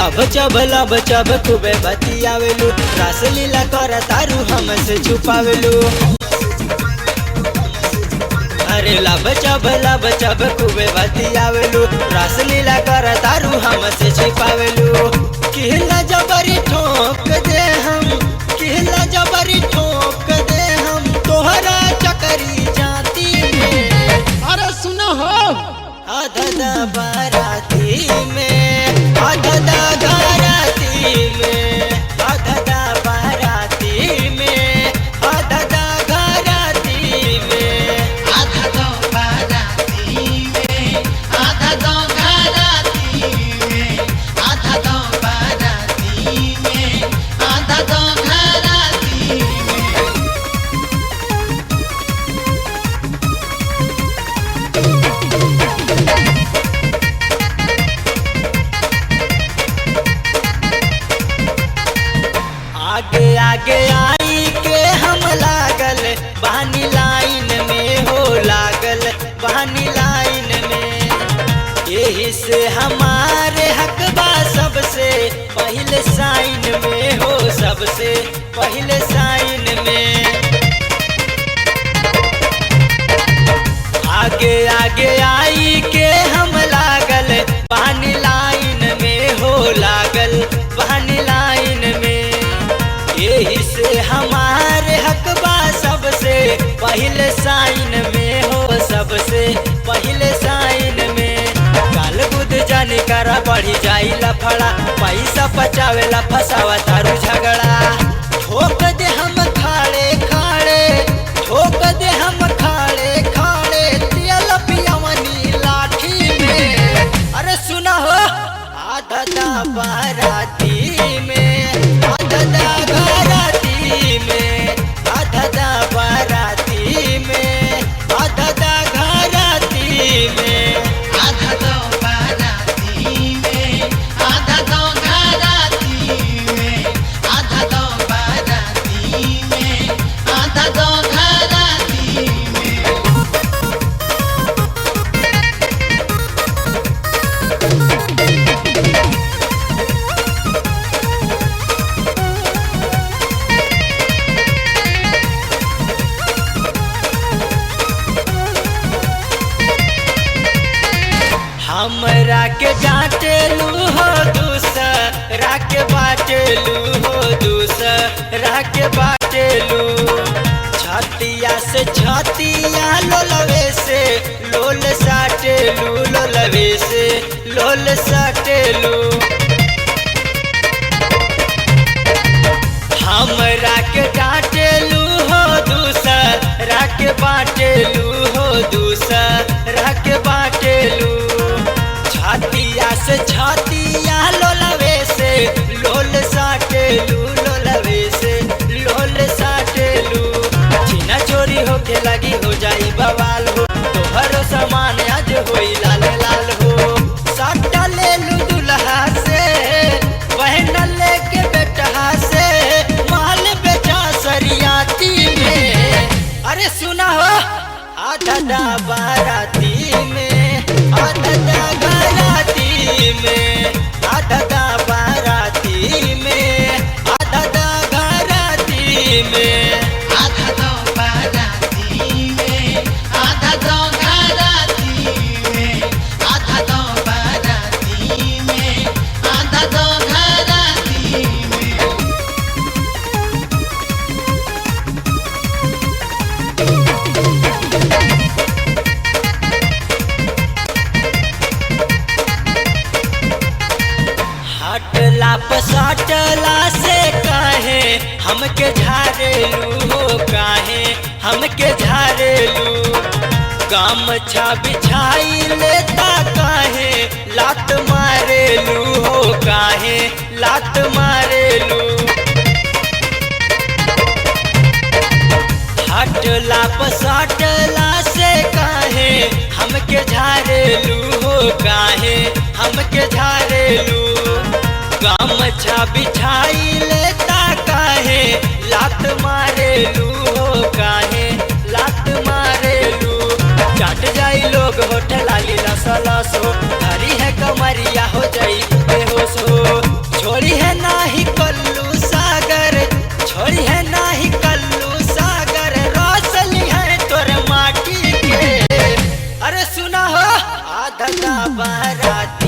लब चब खूबे बतियावेलू, रास लीला कर तारू हमसे छुपावेलू। अरे लब चब खूबे बतियावेलू, रास लीला कर तारू हमसे छिपावेलू। किहला जबरी ठोक दे हम, किहला जबरी ठोक दे हम तोहरा चकरी जाती में। अरे सुनो हो आधा बाराती में, आधा घराती में, आधा बाराती में, आधा घराती में। आधा दो बाराती में, आधा दो घराती में, आधा दो बाराती में, आधा दो घराती में। आगे आगे आई के हम लागल बहानी लाइन में हो, लागल बहानी लाइन में। यही से हमारे हकबा सबसे पहले साइन में हो, सबसे पहले साइन में। आगे आगे आई के हम लागल बहानी लाइन में हो, लागल बहानी लाइन में। यही से हमारे हकबा सबसे पहले साइन में हो, सबसे पहले साइन में। काल बुध जाने करा बढ़ी जाई लफड़ा, पैसा पचावेला फसावा तारू झगड़ा। ठोक दे हम खाड़े खाड़े, ठोक दे हम खाड़े खाड़े, तेल पियवनी लाठी में। अरे सुना हो आधा बाराती में, आधा घराती में, आधा बाराती में, आधा घराती में। आधा दो बाराती में, आधा दो घराती में, आधा दो बाराती में, आधा दो घराती में। हमरा के डांटेलू हो, दूसरा के बाटेलू हो, दूसरा के बाटेलू। छतिया से छतिया लोलवे से लोल साटेलू, लोलवे से लोल साटेलू। हमरा के डांटेलू हो, दूसरा के बाटेलू हो, दूसरा के बाटेलू। छतिया से छतिया लोलवे से लोल साटेलू, लोलवे से लोल साटेलू। छीना चोरी होके लगी हो जाई बवाल हो, तोहरो सामान आज होई लाल लाल हो। सट्टा ले लू दुल्हा से, बहन लेके बेटा से, माल बेचा सरियाती में। अरे सुना हो आधा बाराती में, आधा घराती में, आधा बाराती में, आधा घराती में। आधा दो बाराती में, आधा दो घराती में, आधा दो बाराती में, आधा दो घराती में। हटला पसाटला से काहे हमके झारेलू हो, काहे हमके झारेलू। गामछा बिछाई लेता काहे लात मारेलू हो, काहे लात मारेलू। हटला पसाटला से काहे हमके झारेलू हो, काहे हमके झारेलू। गामछा बिछाई लेता काहे लात मारेलू हो, काहे लात मारेलू। चाट जाई लोग होठ लाली लस लस हो, हरी है कमरिया हो जाई बेहोश हो। आधा दो बाराती